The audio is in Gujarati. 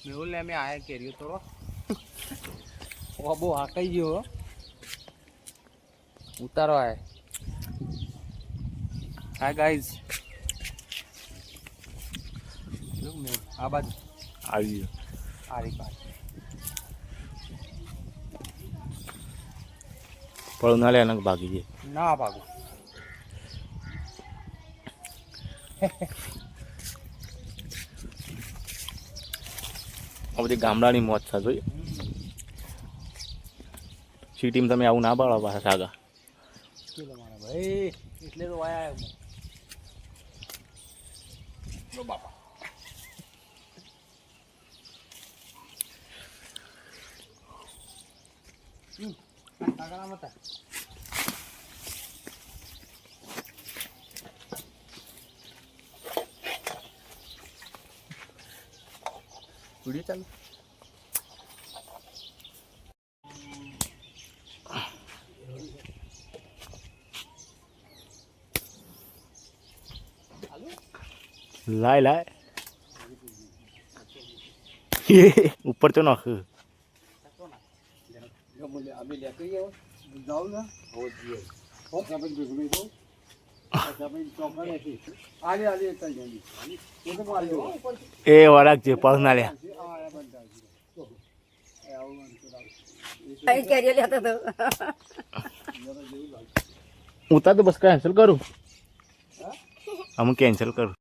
મેહુલ ને અમે આયા કેરીઓ તોડો ઓ બહુ હાકાઈ ગયો ઉતારો આય હાય ગાઈઝ લુક મેહુલ આ બાજુ આવી ગયો આરી બાજુ પણ ના લે અનક ભાગી જાય ના ભાગો આ બધી ગામડાની મોજ છે જોઈ સિટીમાં તમે આવું ના પાડો પાછા સાગા ચલો મારા ભાઈ એટલે તો આયા હું લો બાપા કાકા મતા વિડિયો ચાલુ લાય લાય ઉપર તો નાખ अभी लेकर ही जाओ ना हो दिए और सब बिगड़ी दो सब चौका ऐसे आगे आगे चल जाएंगे ये तो मार लो એ વરાક છે પગ ના લે કઈ કેરીઓ લેતો તો ઉતાર તો બસ કેન્સલ કરું હું કેન્સલ કરું